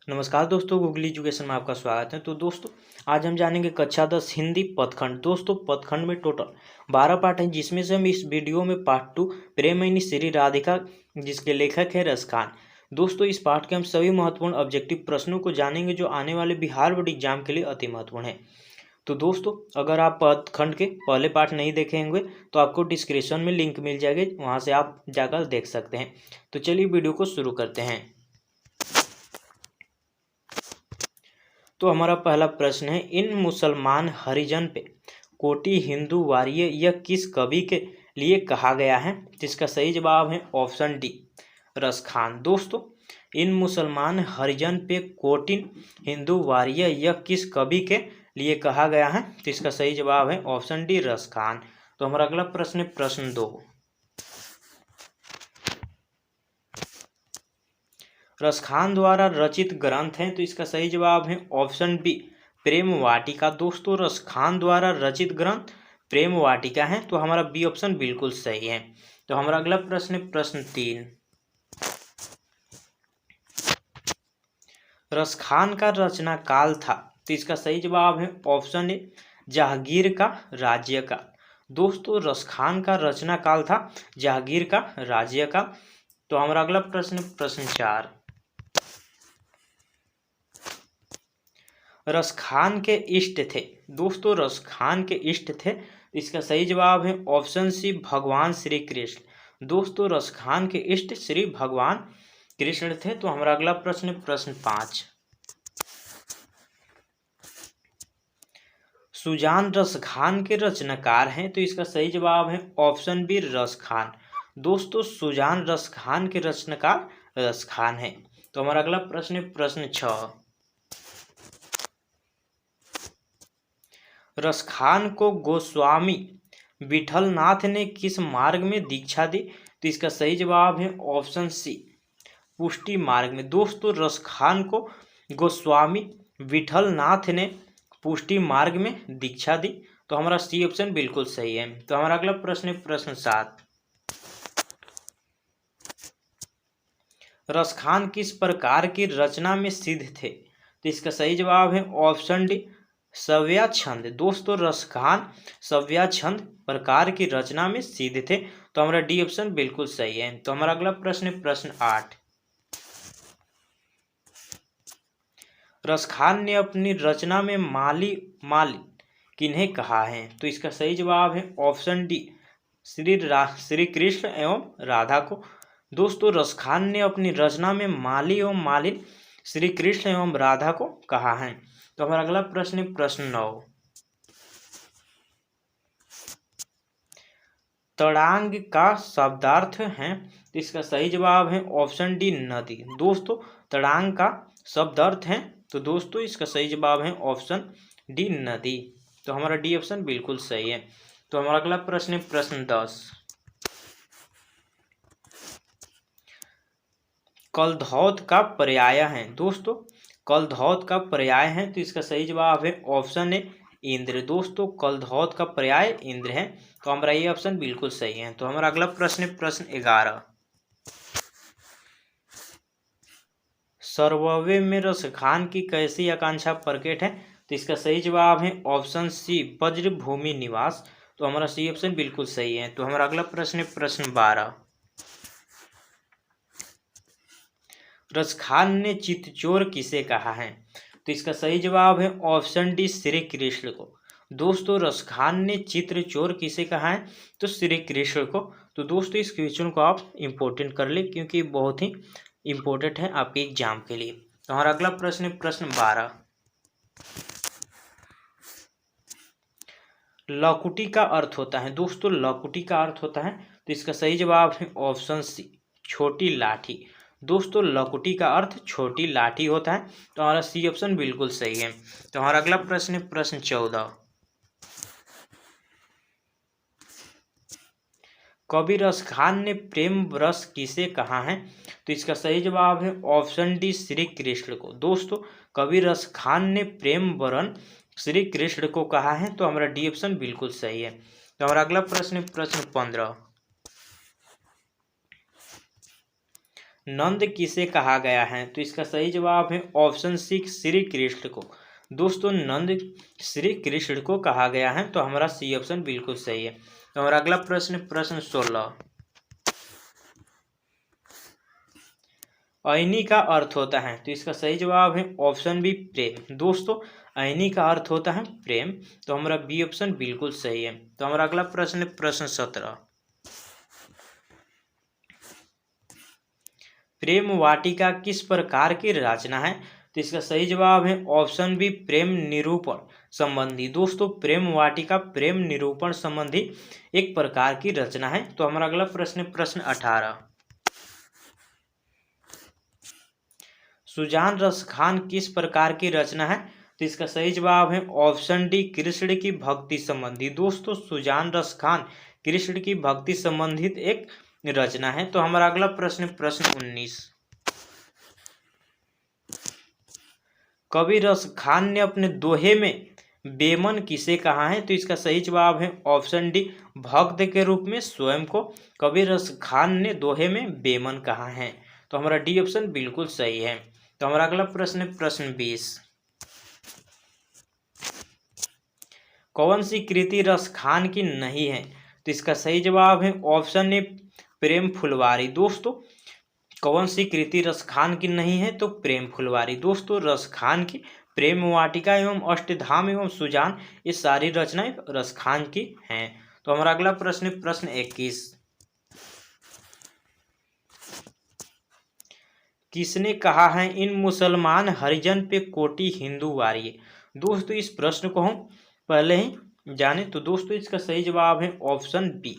नमस्कार दोस्तों, Google education में आपका स्वागत है। तो दोस्तों, आज हम जानेंगे कक्षा 10 हिंदी पदखंड। दोस्तों, पदखंड में टोटल 12 पाठ हैं, जिसमें से हम इस वीडियो में पार्ट 2 प्रेमयनी श्री राधिका, जिसके लेखक है रस खान। दोस्तों, इस पाठ के हम सभी महत्वपूर्ण ऑब्जेक्टिव प्रश्नों को जानेंगे जो आने वाले बिहार बोर्ड एग्जाम के लिए अति महत्वपूर्ण है। तो दोस्तों, अगर आप पदखंड के पहले पाठ नहीं देखे होंगे तो आपको डिस्क्रिप्शन में लिंक मिल जाएगी, वहाँ से आप जाकर देख सकते हैं। तो चलिए वीडियो को शुरू करते हैं। तो हमारा पहला प्रश्न है, इन मुसलमान हरिजन पे कोटि हिंदू वारिय यह किस कवि के लिए कहा गया है? जिसका सही जवाब है ऑप्शन डी, रस खान। दोस्तों, इन मुसलमान हरिजन पे कोटि हिंदू वारिय यह किस कवि के लिए कहा गया है? जिसका सही जवाब है ऑप्शन डी, रस खान। तो हमारा अगला प्रश्न है प्रश्न 2, रस खान द्वारा रचित ग्रंथ है। तो इसका सही जवाब है ऑप्शन बी, प्रेम वाटिका। दोस्तों, रस खान द्वारा रचित ग्रंथ प्रेम वाटिका है, तो हमारा बी ऑप्शन बिल्कुल सही है। तो हमारा अगला प्रश्न है प्रश्न 3, रस खान का रचना काल था। तो इसका सही जवाब है ऑप्शन ए, जहांगीर का राज्य का। दोस्तों, रस खान का रचना काल था जहांगीर का राज्य का। तो हमारा अगला प्रश्न प्रश्न 4, रस खान के इष्ट थे। दोस्तों, रस खान के इष्ट थे, इसका सही जवाब है ऑप्शन सी, भगवान श्री कृष्ण। दोस्तों, रस खान के इष्ट श्री भगवान कृष्ण थे। तो हमारा अगला प्रश्न प्रश्न 5, सुजान रस खान के रचनाकार हैं। तो इसका सही जवाब है ऑप्शन बी, रस खान। दोस्तों, सुजान रस खान के रचनाकार रस खान है। तो हमारा अगला प्रश्न प्रश्न 6, रस खान को गोस्वामी विठलनाथ ने किस मार्ग में दीक्षा दी? तो इसका सही जवाब है ऑप्शन सी, पुष्टि मार्ग में। दोस्तों, रस खान को गोस्वामी विठलनाथ ने पुष्टि मार्ग में दीक्षा दी। तो हमारा सी ऑप्शन बिल्कुल सही है। तो हमारा अगला प्रश्न प्रश्न 7, रस खान किस प्रकार की रचना में सिद्ध थे? तो इसका सही जवाब है ऑप्शन डी, सव्या छंद। दोस्तों, रस खान सव्या छंद प्रकार की रचना में सिद्ध थे। तो हमारा डी ऑप्शन बिल्कुल सही है। तो हमारा अगला प्रश्न प्रश्न 8, रस खान ने अपनी रचना में माली किन्हें कहा है? तो इसका सही जवाब है ऑप्शन डी, श्री कृष्ण एवं राधा को। दोस्तों, रस खान ने अपनी रचना में माली एवं मालिन श्री कृष्ण एवं राधा को कहा है। तो हमारा अगला प्रश्न प्रश्न 9, तड़ांग का शब्दार्थ है। तो इसका सही जवाब है ऑप्शन डी, नदी। दोस्तों, तड़ांग का शब्दार्थ है, तो दोस्तों इसका सही जवाब है ऑप्शन डी, नदी। तो हमारा डी ऑप्शन बिल्कुल सही है। तो हमारा अगला प्रश्न प्रश्न 10, कलधौत का पर्याय है। दोस्तों, कलधौत का पर्याय है, तो इसका सही जवाब है ऑप्शन ए, इंद्र। दोस्तों, कलधौत का पर्याय इंद्र है, तो हमारा ये ऑप्शन बिल्कुल सही है। तो हमारा अगला प्रश्न प्रश्न 11, सर्वव्य में रस खान की कैसी आकांक्षा प्रकट है? तो इसका सही जवाब है ऑप्शन सी, वज्र भूमि निवास। तो हमारा सी ऑप्शन बिल्कुल सही है। तो हमारा अगला प्रश्न प्रश्न 12, रस खान ने चित्तचोर किसे कहा है? तो इसका सही जवाब है ऑप्शन डी, श्री कृष्ण को। दोस्तों, रस खान ने चित्रचोर किसे कहा है? तो श्री कृष्ण को। तो दोस्तों, इस क्वेश्चन को आप इंपोर्टेंट कर ले, क्योंकि बहुत ही इंपॉर्टेंट है आपके एग्जाम के लिए। तो हमारा अगला प्रश्न प्रश्न 12, लकुटी का अर्थ होता है। दोस्तों, लकुटी का अर्थ होता है, तो इसका सही जवाब है ऑप्शन सी, छोटी लाठी। दोस्तों, लकुटी का अर्थ छोटी लाठी होता है, तो हमारा सी ऑप्शन बिल्कुल सही है। तो हमारा अगला प्रश्न प्रश्न 14, कवि रस खान ने प्रेम रस किसे कहा है? तो इसका सही जवाब है ऑप्शन डी, श्री कृष्ण को। दोस्तों, कवि रस खान ने प्रेम वरन श्री कृष्ण को कहा है, तो हमारा डी ऑप्शन बिल्कुल सही है। तो हमारा अगला प्रश्न प्रश्न 15, नंद किसे कहा गया है? तो इसका सही जवाब है ऑप्शन सी श्री कृष्ण को। दोस्तों नंद श्री कृष्ण को कहा गया है, तो हमारा सी ऑप्शन बिल्कुल सही है। तो हमारा अगला प्रश्न, प्रश्न 16, ऐनी का अर्थ होता है? तो इसका सही जवाब है ऑप्शन बी प्रेम। दोस्तों ऐनी का अर्थ होता है प्रेम, तो हमारा बी ऑप्शन बिल्कुल सही है। तो हमारा अगला प्रश्न, प्रश्न 17, प्रेम वाटिका किस प्रकार की रचना है? तो इसका सही जवाब है ऑप्शन बी प्रेम निरूपण संबंधी। दोस्तों प्रेम वाटिका प्रेम निरूपण संबंधी एक प्रकार की रचना है। तो हमारा अगला प्रश्न, प्रश्न 18, सुजान रस खान किस प्रकार की रचना है? तो इसका सही जवाब है ऑप्शन डी कृष्ण की भक्ति संबंधी। दोस्तों सुजान रस खान कृष्ण की भक्ति संबंधित एक रचना है। तो हमारा अगला प्रश्न, प्रश्न 19, कवि रस खान ने अपने दोहे में बेमन किसे कहा है? तो इसका सही जवाब है ऑप्शन डी भक्त के रूप में स्वयं को कवि रस खान ने दोहे में बेमन कहा है। तो हमारा डी ऑप्शन बिल्कुल सही है। तो हमारा अगला प्रश्न, प्रश्न 20, कौन सी कृति रस खान की नहीं है? तो इसका सही जवाब है ऑप्शन ए प्रेम फुलवारी। दोस्तों कौन सी कृति रस खान की नहीं है? तो प्रेम फुलवारी। दोस्तों रस खान की प्रेम वाटिका एवं अष्टधाम एवं सुजान ये सारी रचनाएं रस खान की हैं। तो हमारा अगला प्रश्न, प्रश्न 21, किसने कहा है इन मुसलमान हरिजन पे कोटि हिंदू वारिये? दोस्तों इस प्रश्न को हम पहले ही जाने, तो दोस्तों इसका सही जवाब है ऑप्शन बी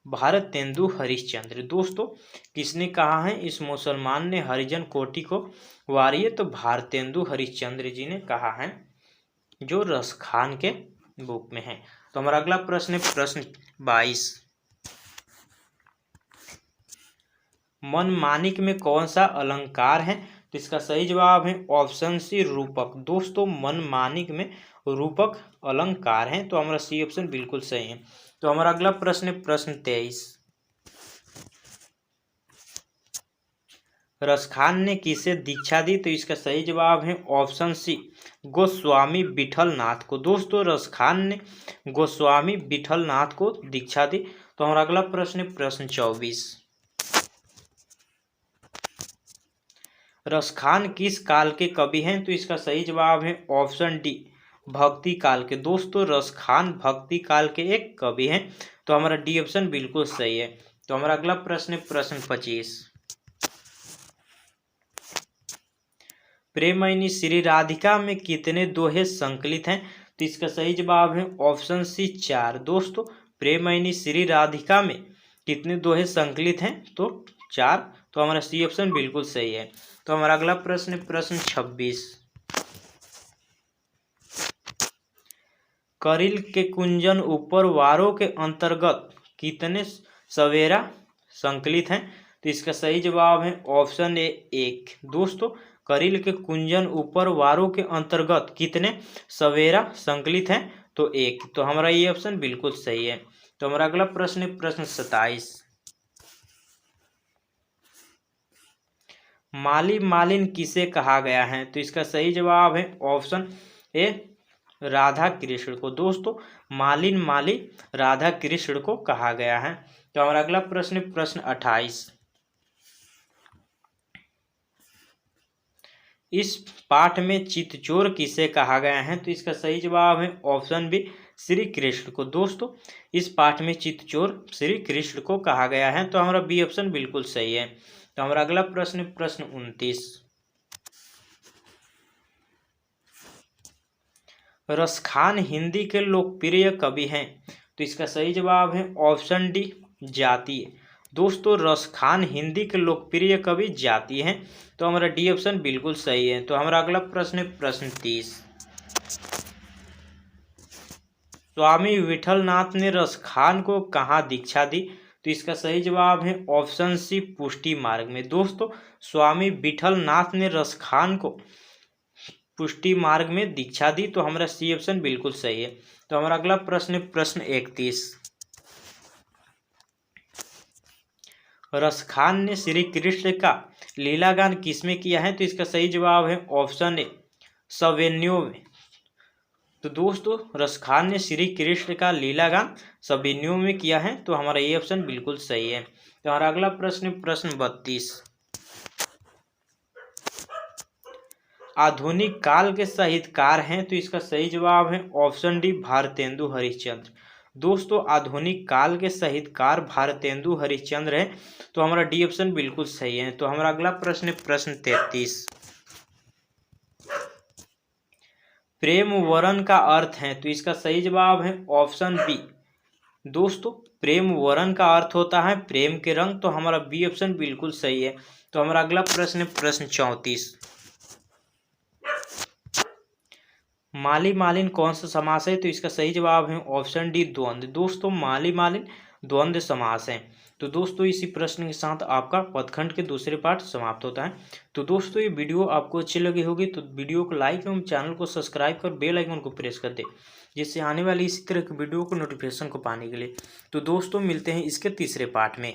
भारतेंदु हरिश्चंद्र। दोस्तों किसने कहा है इस मुसलमान ने हरिजन कोटि को वारिये? तो भारतेंदु हरिश्चंद्र जी ने कहा है, जो रस खान के बुक में है। तो हमारा अगला प्रश्न, प्रश्न 22, मनमानिक में कौन सा अलंकार है? तो इसका सही जवाब है ऑप्शन सी रूपक। दोस्तों मनमानिक में रूपक अलंकार है, तो हमारा सी ऑप्शन बिल्कुल सही है। तो हमारा अगला प्रश्न, प्रश्न 23, रसखान ने किसे दीक्षा दी? तो इसका सही जवाब है ऑप्शन सी गोस्वामी विठल नाथ को। दोस्तों रसखान ने गोस्वामी विठल नाथ को दीक्षा दी। तो हमारा अगला प्रश्न, प्रश्न 24, रसखान किस काल के कवि हैं? तो इसका सही जवाब है ऑप्शन डी भक्ति काल के। दोस्तों रसखान भक्ति काल के एक कवि हैं, तो हमारा डी ऑप्शन बिल्कुल सही है। तो हमारा अगला प्रश्न, प्रश्न 25, प्रेमयनी श्री राधिका में कितने दोहे संकलित हैं? तो इसका सही जवाब है ऑप्शन सी 4। दोस्तों प्रेमयनी श्री राधिका में कितने दोहे संकलित हैं? तो 4। तो हमारा सी ऑप्शन बिल्कुल सही है। तो हमारा अगला प्रश्न, प्रश्न 26, करिल के कुंजन ऊपर वारों के अंतर्गत कितने सवेरा संकलित हैं? तो इसका सही जवाब है ऑप्शन ए 1। दोस्तों करिल के कुंजन ऊपर वारों के अंतर्गत कितने सवेरा संकलित हैं? तो 1। तो हमारा ये ऑप्शन बिल्कुल सही है। तो हमारा अगला प्रश्न, प्रश्न 27, माली मालिन किसे कहा गया है? तो इसका सही जवाब है ऑप्शन ए राधा कृष्ण को। दोस्तों मालिन माली राधा कृष्ण को कहा गया है। तो हमारा अगला प्रश्न, प्रश्न 28, इस पाठ में चितचोर किसे कहा गया है? तो इसका सही जवाब है ऑप्शन बी श्री कृष्ण को। दोस्तों इस पाठ में चितचोर श्री कृष्ण को कहा गया है, तो हमारा बी ऑप्शन बिल्कुल सही है। तो हमारा अगला प्रश्न, प्रश्न 29, रसखान हिंदी के लोकप्रिय कवि हैं? तो इसका सही जवाब है ऑप्शन डी जातीय। दोस्तों रसखान हिंदी के लोकप्रिय कवि जातीय हैं, तो हमारा डी ऑप्शन बिल्कुल सही है। तो हमारा अगला प्रश्न, प्रश्न 30, स्वामी विठलनाथ ने रसखान को कहाँ दीक्षा दी? तो इसका सही जवाब है ऑप्शन सी पुष्टि मार्ग में। दोस्तों स्वामी विठलनाथ ने रसखान को पुष्टि मार्ग में दीक्षा दी, तो हमारा सी ऑप्शन बिल्कुल सही है। तो हमारा अगला प्रश्न, प्रश्न 31, रसखान ने श्री कृष्ण का लीलागान किसमें किया है? तो इसका सही जवाब है ऑप्शन ए सवेन्यो में। तो दोस्तों रसखान ने श्री कृष्ण का लीलागान सवेन्यो में किया है, तो हमारा ये ऑप्शन बिल्कुल सही है। तो हमारा अगला प्रश्न, प्रश्न 32, आधुनिक काल के साहित्यकार हैं? तो इसका सही जवाब है ऑप्शन डी भारतेंदु हरिश्चंद्र। दोस्तों आधुनिक काल के साहित्यकार भारतेंदु हरिश्चंद्र हैं, तो हमारा डी ऑप्शन बिल्कुल सही है। तो हमारा अगला प्रश्न, प्रश्न 33, प्रेम वरण का अर्थ है? तो इसका सही जवाब है ऑप्शन बी। दोस्तों प्रेम वरण का अर्थ होता है प्रेम के रंग, तो हमारा बी ऑप्शन बिल्कुल सही है। तो हमारा अगला प्रश्न, प्रश्न 34, माली मालिन कौन सा समास है? तो इसका सही जवाब है ऑप्शन डी द्वंद्व। दोस्तों माली मालिन द्वंद्व समास है। तो दोस्तों इसी प्रश्न के साथ आपका पदखंड के दूसरे पार्ट समाप्त होता है। तो दोस्तों ये वीडियो आपको अच्छी लगी होगी तो वीडियो को लाइक एवं चैनल को सब्सक्राइब कर बेल आइकन को प्रेस कर दे, जिससे आने वाली इसी तरह की वीडियो को नोटिफिकेशन को पाने के लिए। तो दोस्तों मिलते हैं इसके तीसरे पार्ट में।